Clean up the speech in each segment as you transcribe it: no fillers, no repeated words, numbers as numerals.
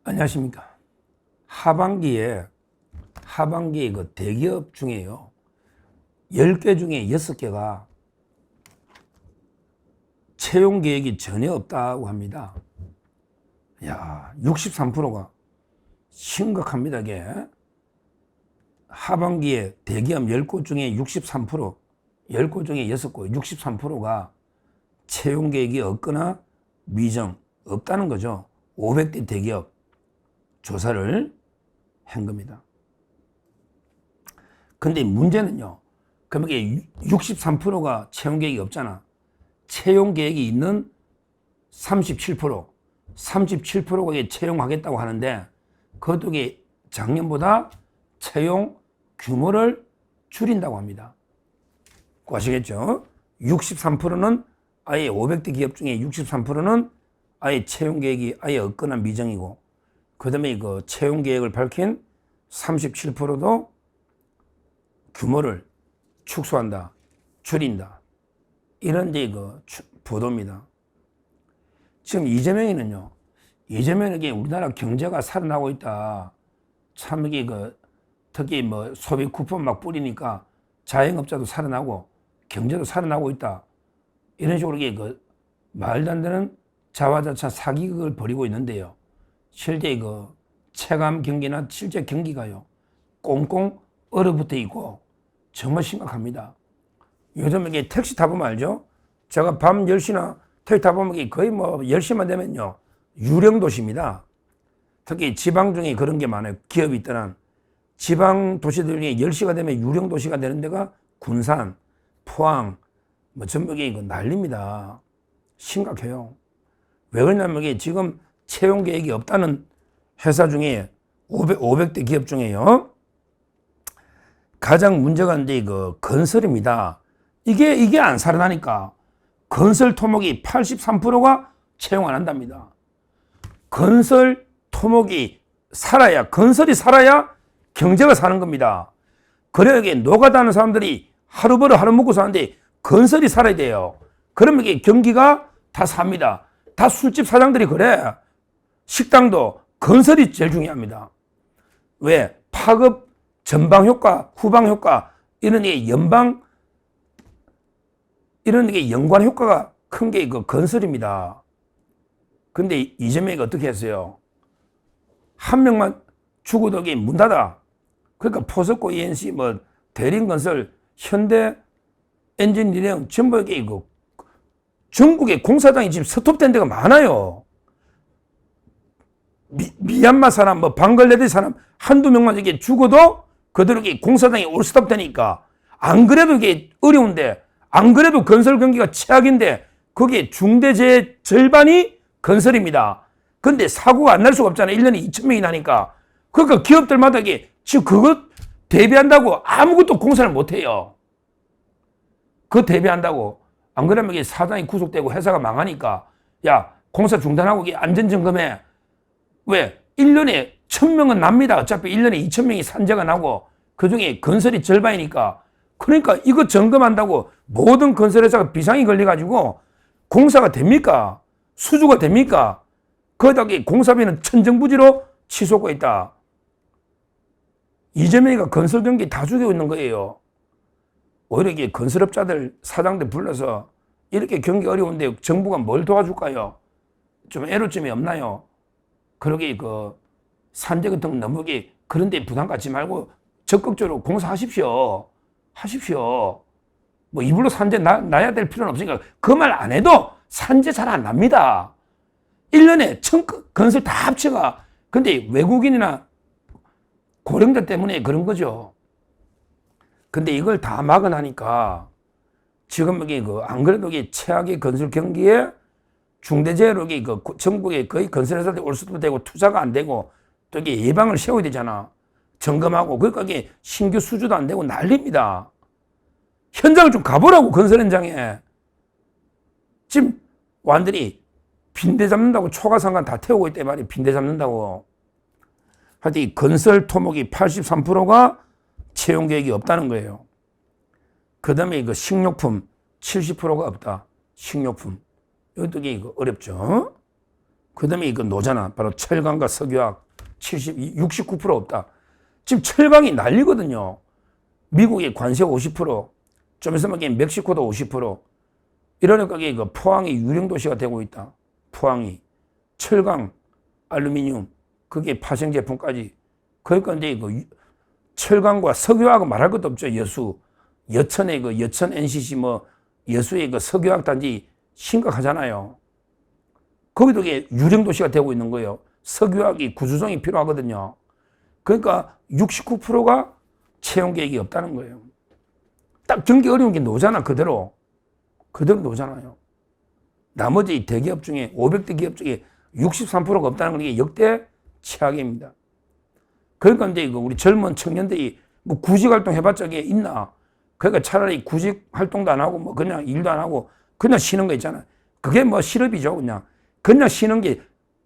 안녕하십니까. 하반기에 그 대기업 중에요. 10개 중에 6개가 채용 계획이 전혀 없다고 합니다. 야, 63%가 심각합니다, 이게. 하반기에 대기업 10곳 중에 63%, 10곳 중에 6곳, 63%가 채용 계획이 없거나 미정, 없다는 거죠. 500대 대기업 조사를 한 겁니다. 근데 문제는요, 그럼 이게 63%가 채용 계획이 없잖아. 채용 계획이 있는 37%가 채용하겠다고 하는데, 그것도 작년보다 채용 규모를 줄인다고 합니다. 아시겠죠? 63%는 아예 500대 기업 중에 63%는 아예 채용 계획이 아예 없거나 미정이고, 그 다음에 그 채용 계획을 밝힌 37%도 규모를 축소한다, 줄인다. 이런 그 보도입니다. 지금 이재명이는요, 이재명에게 우리나라 경제가 살아나고 있다. 참 이게 특히 소비 쿠폰 막 뿌리니까 자영업자도 살아나고 경제도 살아나고 있다. 이런 식으로 말도 안 되는 자화자찬 사기극을 벌이고 있는데요. 실제 체감 경기나 실제 경기가요, 꽁꽁 얼어붙어 있고 정말 심각합니다. 요즘 택시 타보면 알죠? 제가 밤 10시나 택시 타보면 거의 10시만 되면요, 유령 도시입니다. 특히 지방 중에 그런 게 많아요. 기업이 있더란 지방 도시들 중에 10시가 되면 유령 도시가 되는 데가 군산, 포항, 전부 난립니다. 심각해요. 왜 그러냐면 지금 채용 계획이 없다는 회사 중에 500대 기업 중에요, 가장 문제가 이제 건설입니다. 이게 안 살아나니까 건설 토목이 83%가 채용 안 한답니다. 건설 토목이 살아야, 건설이 살아야 경제가 사는 겁니다. 그래야 노가다하는 사람들이 하루 벌어 하루 먹고 사는데 건설이 살아야 돼요. 그러면 경기가 다 삽니다. 다 술집 사장들이 그래. 식당도 건설이 제일 중요합니다. 왜? 파급 전방 효과, 후방 효과, 이런 연관 효과가 큰 게 건설입니다. 근데 이재명이 어떻게 했어요? 한 명만 죽어도 문 닫아. 그러니까 포스코, ENC, 대림건설, 현대 엔지니어링 전부 전국에 공사장이 지금 스톱된 데가 많아요. 미얀마 사람, 방글라데시 사람 한두 명만 죽어도 그대로 공사장이 올스톱 되니까, 안 그래도 어려운데, 안 그래도 건설 경기가 최악인데, 거기에 중대재해 절반이 건설입니다. 근데 사고가 안 날 수가 없잖아요. 1년에 2,000명이 나니까. 그러니까 기업들마다 지금 그것 대비한다고 아무것도 공사를 못 해요. 그거 대비한다고. 안 그러면 사장이 구속되고 회사가 망하니까, 야, 공사 중단하고 안전점검해. 왜? 1년에 1,000명은 납니다. 어차피 1년에 2,000명이 산재가 나고, 그 중에 건설이 절반이니까. 그러니까 이거 점검한다고 모든 건설회사가 비상이 걸려가지고 공사가 됩니까? 수주가 됩니까? 거기다가 공사비는 천정부지로 치솟고 있다. 이재명이가 건설 경기 다 죽이고 있는 거예요. 오히려 건설업자들, 사장들 불러서 이렇게 경기 어려운데 정부가 뭘 도와줄까요? 좀 애로점이 없나요? 그러게 산재 같은 거 너무 그런데 부담 갖지 말고 적극적으로 공사하십시오. 하십시오. 이불로 산재 나야 될 필요는 없으니까 그 말 안 해도 산재 잘 안 납니다. 1년에 건설 다 합쳐가. 근데 외국인이나 고령자 때문에 그런 거죠. 근데 이걸 다 막아나니까 지금 안 그래도 최악의 건설 경기에 중대재해로 전국에 거의 건설회사들이 올 수도 되고 투자가 안 되고 또 예방을 세워야 되잖아. 점검하고. 그러니까 신규 수주도 안 되고 난립니다. 현장을 좀 가보라고, 건설 현장에. 지금 완전히 빈대 잡는다고 초가상간 다 태우고 있대 말이야. 빈대 잡는다고. 하여튼 건설 토목이 83%가 채용 계획이 없다는 거예요. 그 다음에 식료품 70%가 없다. 식료품. 이것도 어렵죠. 그 다음에 이거 노잖아. 바로 철강과 석유화학 69% 없다. 지금 철강이 난리거든요. 미국의 관세 50%, 좀 있으면 멕시코도 50%. 이러니까 그 포항이 유령 도시가 되고 있다. 포항이. 철강, 알루미늄, 그게 파생 제품까지. 그러니까 이제 그 철강과 석유화학은 말할 것도 없죠. 여수. 여천의 그 여천 NCC 뭐 여수의 그 석유화학 단지 심각하잖아요. 거기도 이게 유령 도시가 되고 있는 거예요. 석유화학이 구조성이 필요하거든요. 그러니까 69%가 채용 계획이 없다는 거예요. 딱 경기 어려운 게 노잖아, 그대로. 그대로 노잖아요. 나머지 대기업 중에, 500대 기업 중에 63%가 없다는 건 이게 역대 최악입니다. 그러니까 이제 우리 젊은 청년들이 뭐 구직 활동 해봤자 이게 있나? 그러니까 차라리 구직 활동도 안 하고 뭐 그냥 일도 안 하고 그냥 쉬는 거 있잖아요. 그게 뭐 실업이죠, 그냥. 그냥 쉬는 게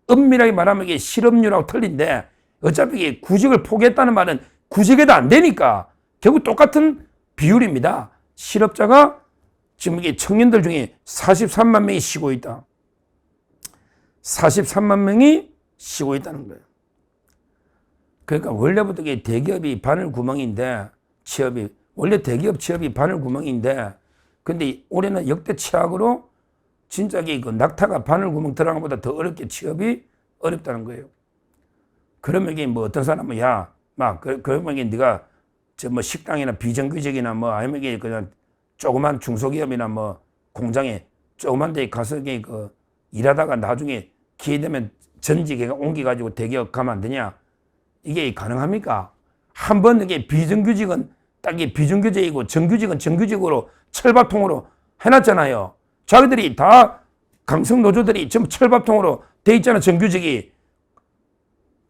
엄밀하게 말하면 이게 실업률하고 틀린데 어차피 이게 구직을 포기했다는 말은 구직해도 안 되니까 결국 똑같은 비율입니다. 실업자가 지금 이게 청년들 중에 43만 명이 쉬고 있다. 43만 명이 쉬고 있다는 거예요. 그러니까 원래부터 이게 대기업이 바늘구멍인데 취업이 원래 대기업 취업이 바늘구멍인데 근데 올해는 역대 최악으로 진짜 그 낙타가 바늘구멍 들어간 것보다 더 어렵게 취업이 어렵다는 거예요. 그러면 이게 뭐 어떤 사람은 야, 막 그러면 이게 네가 저 뭐 식당이나 비정규직이나 뭐 아니면 이게 그냥 조그만 중소기업이나 뭐 공장에 조그만 데 가서 이게 그 일하다가 나중에 기회 되면 전직에 옮겨가지고 대기업 가면 안 되냐? 이게 가능합니까? 한 번 이게 비정규직은 딱 이게 비정규직이고 정규직은 정규직으로 철밥통으로 해놨잖아요. 자기들이 다 강성 노조들이 전부 철밥통으로 돼 있잖아, 정규직이.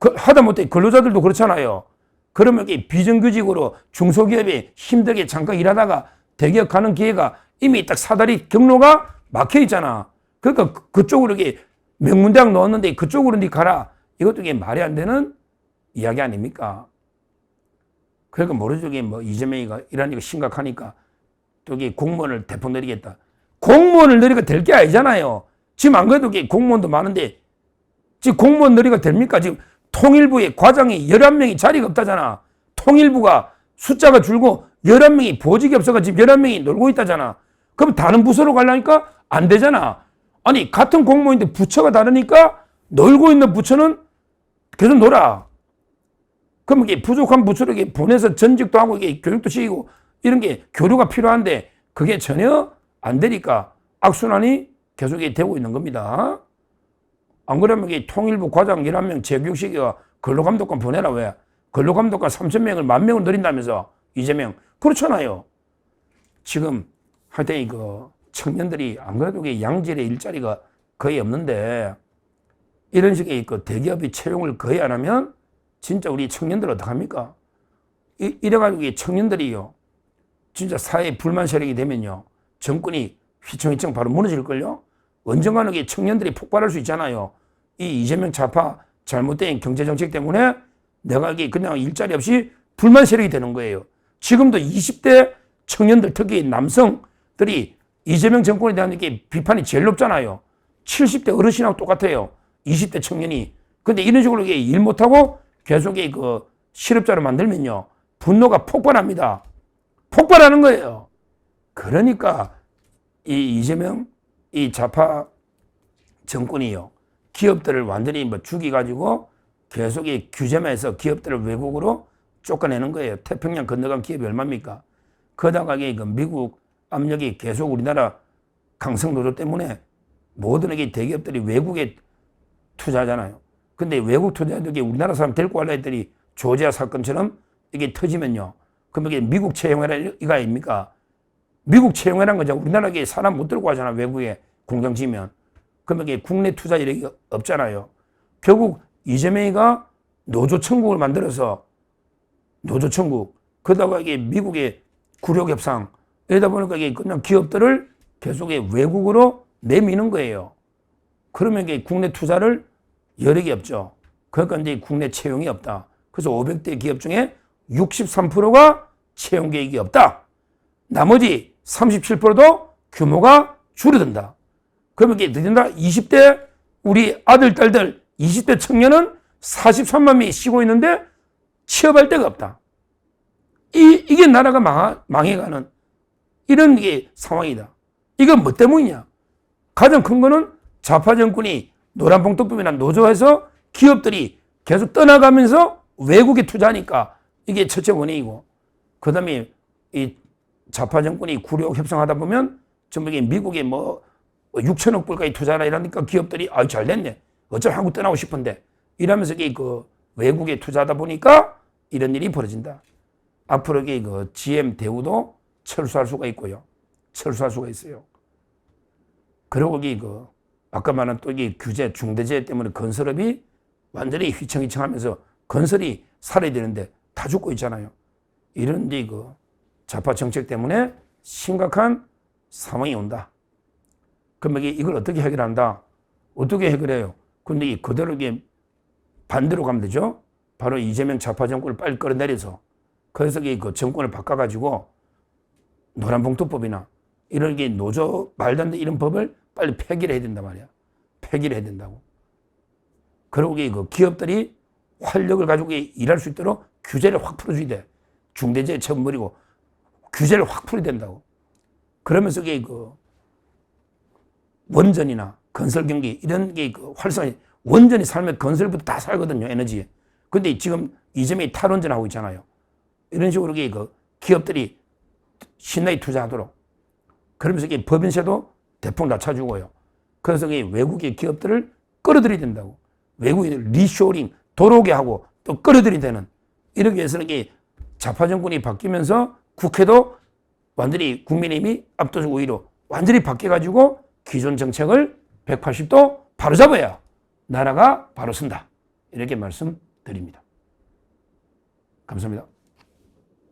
하다못해 근로자들도 그렇잖아요. 그러면 이게 비정규직으로 중소기업이 힘들게 잠깐 일하다가 대기업 가는 기회가 이미 딱 사다리 경로가 막혀 있잖아. 그러니까 그쪽으로 이게 명문대학 넣었는데 그쪽으로 네 가라. 이것도 이게 말이 안 되는 이야기 아닙니까? 그러니까 모르죠. 이게 뭐 이재명이가 이러니까 심각하니까 또 이게 공무원을 대폭 내리겠다. 공무원을 내리가 될 게 아니잖아요. 지금 안 그래도 이게 공무원도 많은데 지금 공무원 내리가 됩니까? 지금 통일부에 과장이 11명이 자리가 없다잖아. 통일부가 숫자가 줄고 11명이 보직이 없어가 지금 11명이 놀고 있다잖아. 그럼 다른 부서로 가려니까 안 되잖아. 아니 같은 공무원인데 부처가 다르니까 놀고 있는 부처는 계속 놀아. 그럼 이게 부족한 부처로 이게 보내서 전직도 하고 이게 교육도 시키고 이런 게 교류가 필요한데 그게 전혀 안 되니까 악순환이 계속 되고 있는 겁니다. 안 그러면 이게 통일부 과장 11명 재교육시키가 근로감독관 보내라 왜? 근로감독관 3,000명을 10,000명을 늘린다면서 이재명. 그렇잖아요. 지금 하여튼 이거 청년들이 안 그래도 이게 양질의 일자리가 거의 없는데 이런 식의 그 대기업이 채용을 거의 안 하면 진짜 우리 청년들 어떡합니까? 이래가지고 이 청년들이요. 진짜 사회 불만 세력이 되면요. 정권이 휘청휘청 바로 무너질걸요? 언젠가는 이 청년들이 폭발할 수 있잖아요. 이 이재명 좌파 잘못된 경제정책 때문에 내가 이게 그냥 일자리 없이 불만 세력이 되는 거예요. 지금도 20대 청년들, 특히 남성들이 이재명 정권에 대한 이게 비판이 제일 높잖아요. 70대 어르신하고 똑같아요. 20대 청년이. 근데 이런 식으로 일 못하고 계속 그 실업자로 만들면요. 분노가 폭발합니다. 폭발하는 거예요. 그러니까 이 이재명 이 좌파 정권이요. 기업들을 완전히 뭐 죽여가지고 계속 규제만 해서 기업들을 외국으로 쫓아내는 거예요. 태평양 건너간 기업이 얼마입니까? 그러다가 그 미국 압력이 계속 우리나라 강성 노조 때문에 모든 대기업들이 외국에 투자하잖아요. 근데 외국 투자들이 우리나라 사람 데리고 가려 했더니 조지아 사건처럼 이게 터지면요. 그럼 이게 미국 채용해라 이거 아닙니까? 미국 채용해라는 거죠. 우리나라에 사람 못 들고 가잖아. 외국에 공장 지면. 그러면 이게 국내 투자 이력이 없잖아요. 결국 이재명이가 노조 천국을 만들어서 노조 천국. 그러다가 이게 미국의 구력 협상. 이러다 보니까 이게 그냥 기업들을 계속 외국으로 내미는 거예요. 그러면 이게 국내 투자를 여력이 없죠. 그러니까 이제 국내 채용이 없다. 그래서 500대 기업 중에 63%가 채용 계획이 없다. 나머지 37%도 규모가 줄어든다. 그러면 이게 늦는다. 20대 우리 아들, 딸들 20대 청년은 43만 명이 쉬고 있는데 취업할 데가 없다. 이게 나라가 망해가는 이런 게 상황이다. 이건 뭐 때문이냐? 가장 큰 거는 좌파 정권이 노란봉투법이나 노조에서 기업들이 계속 떠나가면서 외국에 투자하니까 이게 첫째 원인이고, 그 다음에 이 좌파 정권이 구력 협상하다 보면 전부 미국에 뭐 6천억 불까지 투자하라 이러니까 기업들이 잘 됐네. 어차피 한국 떠나고 싶은데 이러면서 그 외국에 투자하다 보니까 이런 일이 벌어진다. 앞으로 그 GM 대우도 철수할 수가 있고요. 철수할 수가 있어요. 그리고 그 아까 말한 또 이게 규제, 중대재해 때문에 건설업이 완전히 휘청휘청하면서 건설이 살아야 되는데 다 죽고 있잖아요. 이런 그 좌파 정책 때문에 심각한 상황이 온다. 그럼 이걸 어떻게 해결한다? 어떻게 해결해요? 근데 그대로 이게 반대로 가면 되죠. 바로 이재명 좌파 정권을 빨리 끌어내려서 그래서 그 정권을 바꿔가지고 노란봉투법이나 이런 게 노조 말도 안 되는 이런 법을 빨리 폐기를 해야 된단 말이야. 폐기를 해야 된다고. 그리고 그 기업들이 활력을 가지고 일할 수 있도록 규제를 확 풀어줘야 돼. 중대재해 처벌이고 규제를 확 풀어야 된다고. 그러면서 그 원전이나 건설 경기 이런 게 그 활성화, 원전이 살면 건설부터 다 살거든요, 에너지. 근데 지금 이재명이 탈원전하고 있잖아요. 이런 식으로 그 기업들이 신나게 투자하도록. 그러면서 법인세도 대폭 낮춰주고요. 그래서 외국의 기업들을 끌어들여야 된다고. 외국인들 리쇼링, 들어오게 하고 또 끌어들여야 되는. 이렇게 해서는 좌파 정권이 바뀌면서 국회도 완전히 국민의힘이 압도적 우위로 완전히 바뀌어가지고 기존 정책을 180도 바로잡아야 나라가 바로 선다. 이렇게 말씀드립니다. 감사합니다.